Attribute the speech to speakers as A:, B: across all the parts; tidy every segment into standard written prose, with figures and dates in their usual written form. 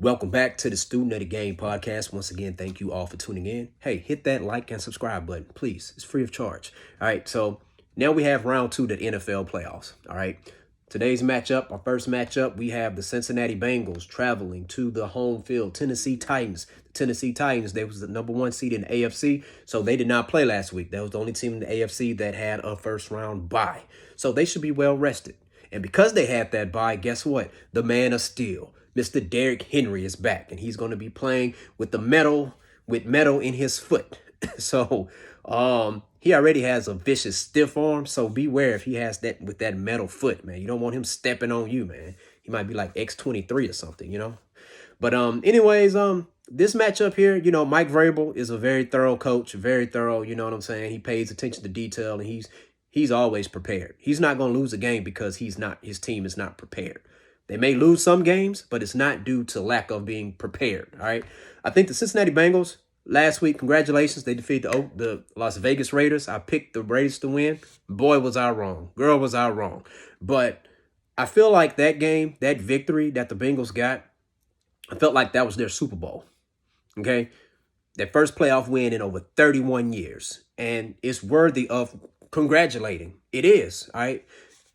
A: Welcome back to the Student of the Game podcast. Once again, thank you all for tuning in. Hey, hit that like and subscribe button, please. It's free of charge. All right, so now we have round two of the NFL playoffs. All right, today's matchup, our first matchup, we have the Cincinnati Bengals traveling to the home field, Tennessee Titans. The Tennessee Titans, they was the number one seed in the AFC, so they did not play last week. That was the only team in the AFC that had a first round bye. So they should be well rested. And because they had that bye, guess what? The man of steel, Mr. Derrick Henry, is back, and he's going to be playing with metal in his foot. So he already has a vicious stiff arm, so beware if he has that with that metal foot, man. You don't want him stepping on you, man. He might be like X23 or something, you know. But anyways, this matchup here, Mike Vrabel is a very thorough coach, very thorough, you know what I'm saying? He pays attention to detail, and he's always prepared. He's not going to lose a game because his team is not prepared. They may lose some games, but it's not due to lack of being prepared. All right. I think the Cincinnati Bengals last week, congratulations, they defeated the Las Vegas Raiders. I picked the Raiders to win. Boy, was I wrong. Girl, was I wrong. But I feel like that game, that victory that the Bengals got, I felt like that was their Super Bowl. Okay. Their first playoff win in over 31 years. And it's worthy of congratulating. It is. All right.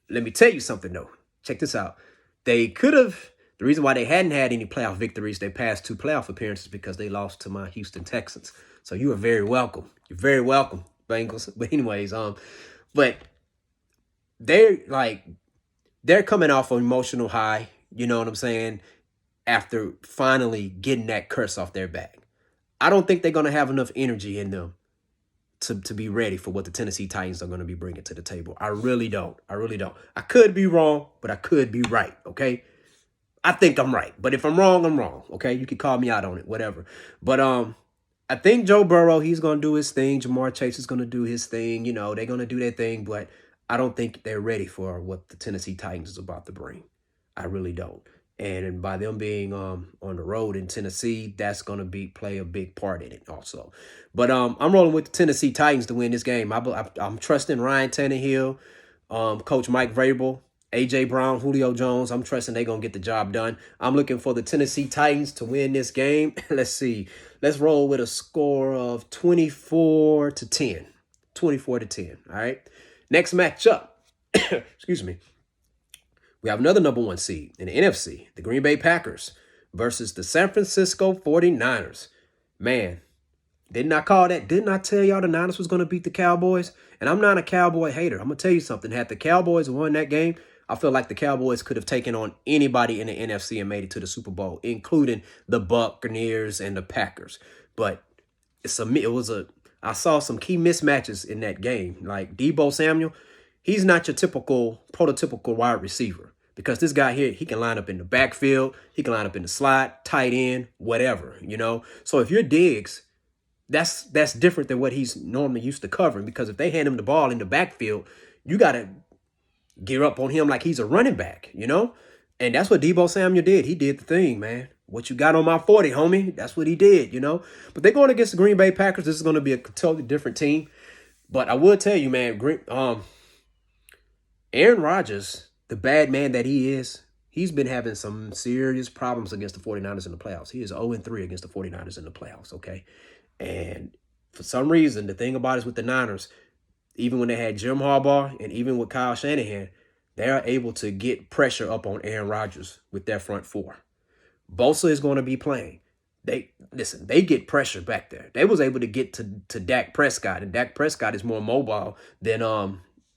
A: Let me tell you something, though. Check this out. They could have, the reason why they hadn't had any playoff victories, they passed two playoff appearances because they lost to my Houston Texans. So you are very welcome. You're very welcome, Bengals. But anyways, but they're coming off an emotional high, you know what I'm saying, after finally getting that curse off their back. I don't think they're going to have enough energy in them to be ready for what the Tennessee Titans are going to be bringing to the table. I really don't. I could be wrong, but I could be right, okay? I think I'm right, but if I'm wrong, I'm wrong, okay? You can call me out on it, whatever. But I think Joe Burrow, he's going to do his thing. Jamar Chase is going to do his thing. They're going to do their thing, but I don't think they're ready for what the Tennessee Titans is about to bring. I really don't. And by them being on the road in Tennessee, that's going to play a big part in it also. But I'm rolling with the Tennessee Titans to win this game. I'm trusting Ryan Tannehill, Coach Mike Vrabel, A.J. Brown, Julio Jones. I'm trusting they're going to get the job done. I'm looking for the Tennessee Titans to win this game. Let's see. Let's roll with a score of 24-10. 24-10, all right? Next matchup. Excuse me. We have another number one seed in the NFC, the Green Bay Packers versus the San Francisco 49ers. Man, didn't I call that? Didn't I tell y'all the Niners was going to beat the Cowboys? And I'm not a Cowboy hater. I'm going to tell you something. Had the Cowboys won that game, I feel like the Cowboys could have taken on anybody in the NFC and made it to the Super Bowl, including the Buccaneers and the Packers. But I saw some key mismatches in that game. Like Deebo Samuel, he's not your prototypical wide receiver. Because this guy here, he can line up in the backfield, he can line up in the slot, tight end, whatever, So if you're Diggs, that's different than what he's normally used to covering. Because if they hand him the ball in the backfield, you got to gear up on him like he's a running back, And that's what Deebo Samuel did. He did the thing, man. What you got on my 40, homie? That's what he did, But they're going against the Green Bay Packers. This is going to be a totally different team. But I will tell you, man, Aaron Rodgers, the bad man that he is, he's been having some serious problems against the 49ers in the playoffs. He is 0-3 against the 49ers in the playoffs, okay? And for some reason, the thing about it is with the Niners, even when they had Jim Harbaugh and even with Kyle Shanahan, they are able to get pressure up on Aaron Rodgers with their front four. Bosa is going to be playing. They get pressure back there. They was able to get to Dak Prescott, and Dak Prescott is more mobile than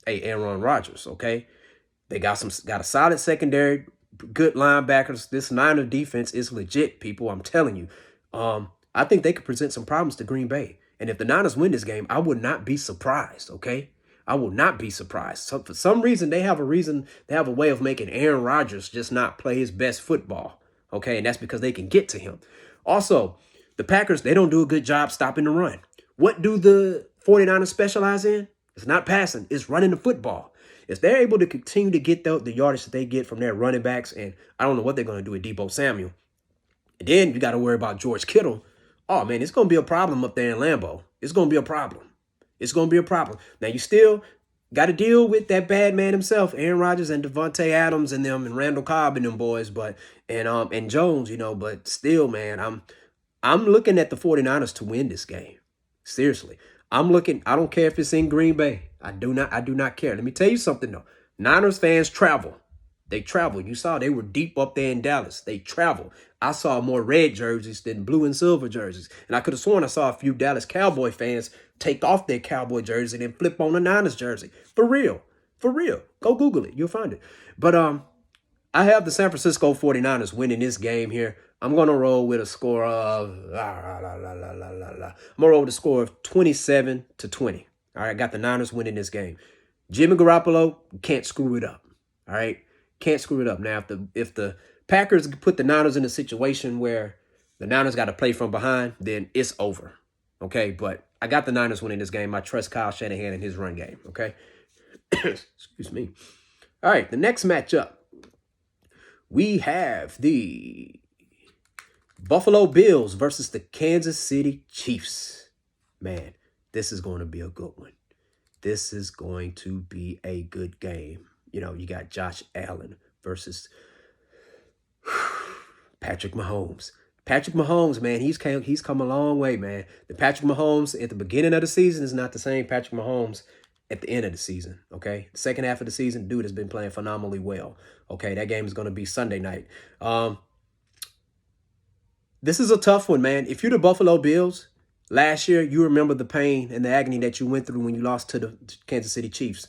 A: Aaron Rodgers, okay? They got a solid secondary, good linebackers. This Niner defense is legit, people. I'm telling you. I think they could present some problems to Green Bay. And if the Niners win this game, I would not be surprised, okay? I will not be surprised. So for some reason, they have a way of making Aaron Rodgers just not play his best football, okay? And that's because they can get to him. Also, the Packers, they don't do a good job stopping the run. What do the 49ers specialize in? It's not passing. It's running the football. If they're able to continue to get the yardage that they get from their running backs, and I don't know what they're going to do with Deebo Samuel, and then you got to worry about George Kittle. Oh, man, it's going to be a problem up there in Lambeau. It's going to be a problem. Now, you still, got to deal with that bad man himself, Aaron Rodgers and Devontae Adams and them and Randall Cobb and them boys, but and Jones, but still, man, I'm looking at the 49ers to win this game. Seriously. I'm looking, I don't care if it's in Green Bay. I do not care. Let me tell you something though. Niners fans travel. They travel. You saw they were deep up there in Dallas. They travel. I saw more red jerseys than blue and silver jerseys. And I could have sworn I saw a few Dallas Cowboy fans take off their Cowboy jersey and then flip on the Niners jersey. For real. For real. Go Google it. You'll find it. But I have the San Francisco 49ers winning this game here. I'm going to roll with a score of, I'm going to roll with a score of 27-20. All right, got the Niners winning this game. Jimmy Garoppolo can't screw it up. All right, can't screw it up. Now, if the Packers put the Niners in a situation where the Niners got to play from behind, then it's over. Okay, but I got the Niners winning this game. I trust Kyle Shanahan in his run game. Okay, excuse me. All right, the next matchup, we have the Buffalo Bills versus the Kansas City Chiefs. Man, this is going to be a good one. This is going to be a good game. You got Josh Allen versus Patrick Mahomes. Patrick Mahomes, man, he's come a long way, man. The Patrick Mahomes at the beginning of the season is not the same Patrick Mahomes at the end of the season, okay? The second half of the season, dude has been playing phenomenally well, okay? That game is going to be Sunday night. This is a tough one, man. If you're the Buffalo Bills, last year, you remember the pain and the agony that you went through when you lost to the Kansas City Chiefs.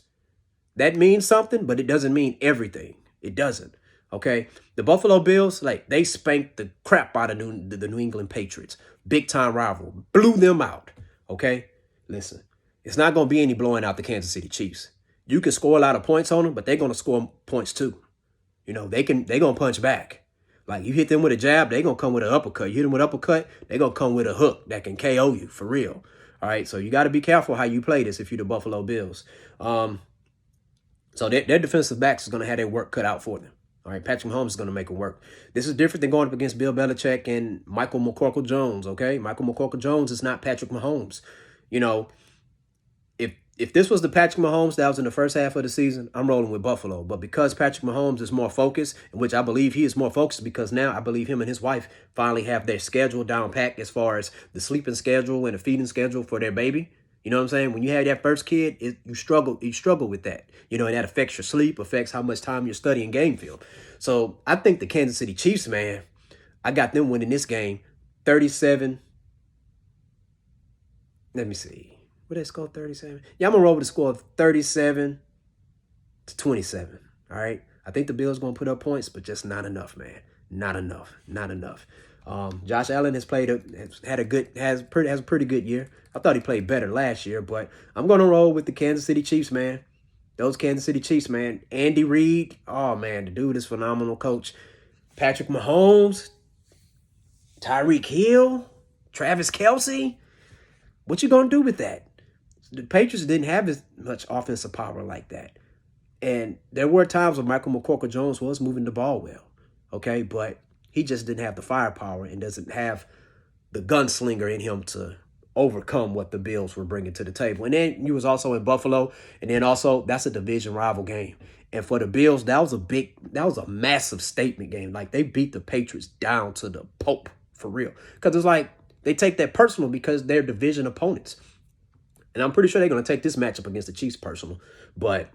A: That means something, but it doesn't mean everything. It doesn't, okay? The Buffalo Bills, they spanked the crap out of the New England Patriots. Big-time rival. Blew them out, okay? Listen, it's not going to be any blowing out the Kansas City Chiefs. You can score a lot of points on them, but they're going to score points too. They're going to punch back. Like, you hit them with a jab, they're going to come with an uppercut. You hit them with an uppercut, they're going to come with a hook that can KO you, for real. All right, so you got to be careful how you play this if you're the Buffalo Bills. So their defensive backs is going to have their work cut out for them. All right, Patrick Mahomes is going to make them work. This is different than going up against Bill Belichick and Michael McCorkle-Jones, okay? Michael McCorkle-Jones is not Patrick Mahomes. If this was the Patrick Mahomes that was in the first half of the season, I'm rolling with Buffalo. But because Patrick Mahomes is more focused, in which I believe he is more focused because now I believe him and his wife finally have their schedule down packed as far as the sleeping schedule and the feeding schedule for their baby. You know what I'm saying? When you have that first kid, you struggle with that. And that affects your sleep, affects how much time you're studying game film. So I think the Kansas City Chiefs, man, I got them winning this game 37. Let me see. What they score, 37? Yeah, I'm going to roll with a score of 37-27. All right? I think the Bills going to put up points, but just not enough, man. Not enough. Josh Allen has a pretty good year. I thought he played better last year, but I'm going to roll with the Kansas City Chiefs, man. Those Kansas City Chiefs, man. Andy Reid, oh, man, the dude is phenomenal coach. Patrick Mahomes, Tyreek Hill, Travis Kelce. What you going to do with that? The Patriots didn't have as much offensive power like that. And there were times when Michael McCorkle-Jones was moving the ball well, okay? But he just didn't have the firepower and doesn't have the gunslinger in him to overcome what the Bills were bringing to the table. And then he was also in Buffalo, and then also that's a division rival game. And for the Bills, that was a massive statement game. Like, they beat the Patriots down to the Pope, for real. Because it's like they take that personal because they're division opponents. And I'm pretty sure they're going to take this matchup against the Chiefs personal. But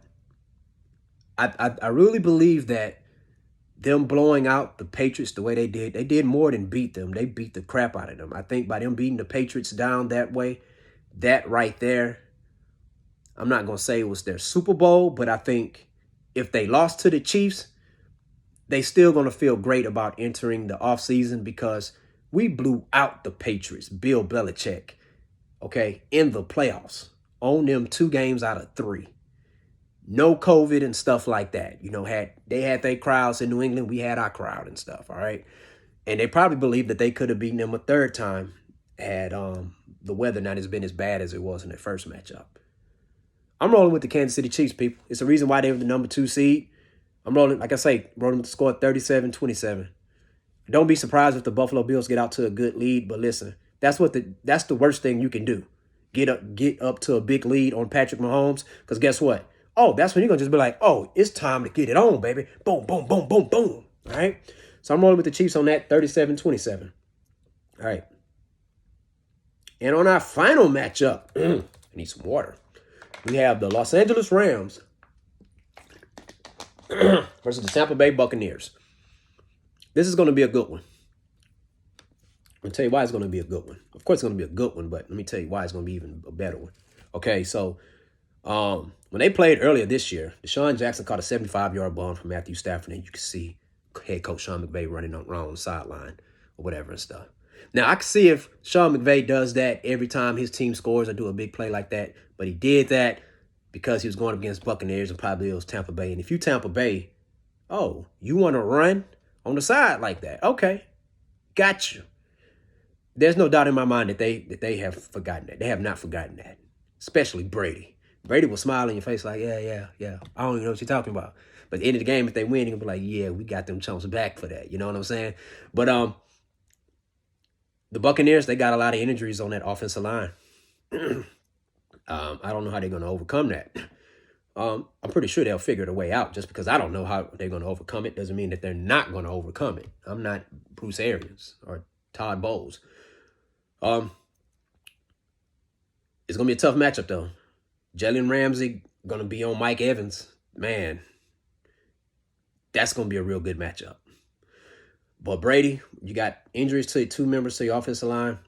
A: I really believe that them blowing out the Patriots the way they did more than beat them. They beat the crap out of them. I think by them beating the Patriots down that way, that right there, I'm not going to say it was their Super Bowl, but I think if they lost to the Chiefs, they still going to feel great about entering the offseason because we blew out the Patriots, Bill Belichick, okay, in the playoffs. On them 2 games out of 3. No COVID and stuff like that. They had their crowds in New England. We had our crowd and stuff, all right? And they probably believed that they could have beaten them a third time had the weather not has been as bad as it was in their first matchup. I'm rolling with the Kansas City Chiefs, people. It's the reason why they were the number 2 seed. I'm rolling, like I say, rolling with the score 37-27. Don't be surprised if the Buffalo Bills get out to a good lead, but listen, that's the worst thing you can do. Get up to a big lead on Patrick Mahomes, because guess what? oh, that's when you're going to just be like, oh, it's time to get it on, baby. Boom, boom, boom, boom, boom. All right. So I'm rolling with the Chiefs on that 37-27. All right. And on our final matchup, I need some water. We have the Los Angeles Rams versus the Tampa Bay Buccaneers. This is going to be a good one. I'll tell you why it's going to be a good one. Of course, it's going to be a good one, but let me tell you why it's going to be even a better one. Okay, so when they played earlier this year, Deshaun Jackson caught a 75-yard bomb from Matthew Stafford, and you can see head coach Sean McVay running around the sideline or whatever and stuff. Now, I can see if Sean McVay does that every time his team scores or do a big play like that, but he did that because he was going up against Buccaneers and probably it was Tampa Bay. And if you Tampa Bay, oh, you want to run on the side like that? Okay, got you. There's no doubt in my mind that they have forgotten that. They have not forgotten that, especially Brady. Brady will smile in your face like, yeah. I don't even know what you're talking about. But at the end of the game, if they win, you're going to be like, yeah, we got them chumps back for that. You know what I'm saying? But the Buccaneers, they got a lot of injuries on that offensive line. I don't know how they're going to overcome that. I'm pretty sure they'll figure the way out. Just because I don't know how they're going to overcome it doesn't mean that they're not going to overcome it. I'm not Bruce Arians or Todd Bowles. It's going to be a tough matchup, though. Jalen Ramsey going to be on Mike Evans. Man, that's going to be a real good matchup. But Brady, you got injuries to two members to your offensive line.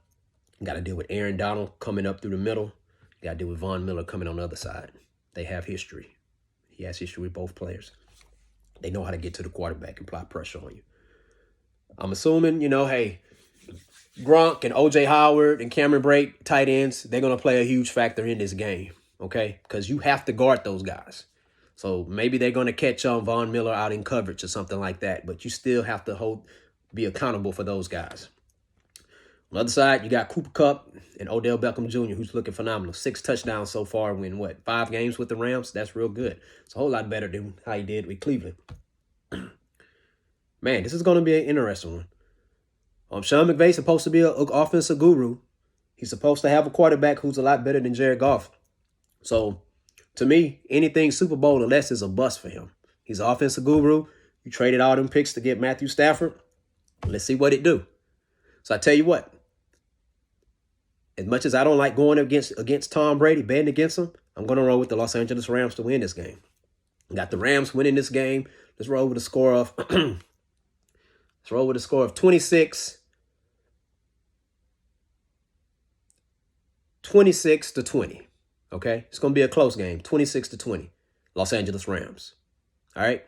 A: You got to deal with Aaron Donald coming up through the middle. You got to deal with Von Miller coming on the other side. They have history. He has history with both players. They know how to get to the quarterback and apply pressure on you. I'm assuming, hey, Gronk and O.J. Howard and Cameron Brate, tight ends, they're going to play a huge factor in this game, okay? Because you have to guard those guys. So maybe they're going to catch Von Miller out in coverage or something like that, but you still have to be accountable for those guys. On the other side, you got Cooper Kupp and Odell Beckham Jr., who's looking phenomenal. 6 touchdowns so far in 5 games with the Rams? That's real good. It's a whole lot better than how he did with Cleveland. Man, this is going to be an interesting one. Sean McVay's supposed to be an offensive guru. He's supposed to have a quarterback who's a lot better than Jared Goff. So, to me, anything Super Bowl or less is a bust for him. He's an offensive guru. You traded all them picks to get Matthew Stafford. Let's see what it do. So I tell you what, as much as I don't like going against Tom Brady, betting against him, I'm going to roll with the Los Angeles Rams to win this game. Got the Rams winning this game. Let's roll with a score of 26-20. Okay? It's going to be a close game. 26-20. Los Angeles Rams. All right?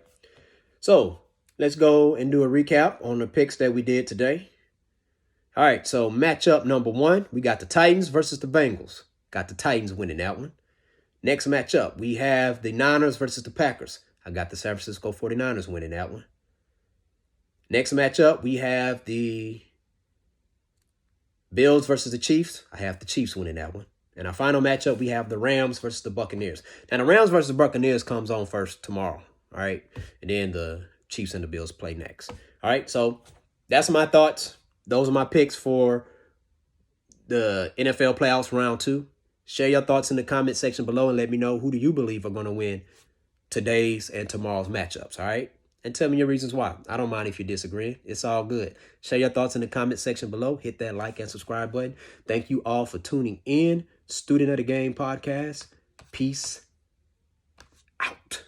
A: So, let's go and do a recap on the picks that we did today. All right, so matchup number 1, we got the Titans versus the Bengals. Got the Titans winning that one. Next matchup, we have the Niners versus the Packers. I got the San Francisco 49ers winning that one. Next matchup, we have the Bills versus the Chiefs. I have the Chiefs winning that one. And our final matchup, we have the Rams versus the Buccaneers. Now, the Rams versus the Buccaneers comes on first tomorrow, all right? And then the Chiefs and the Bills play next. All right, so that's my thoughts. Those are my picks for the NFL playoffs round 2. Share your thoughts in the comment section below and let me know who do you believe are going to win today's and tomorrow's matchups, all right? And tell me your reasons why. I don't mind if you disagree. It's all good. Share your thoughts in the comment section below. Hit that like and subscribe button. Thank you all for tuning in. Student of the Game podcast. Peace out.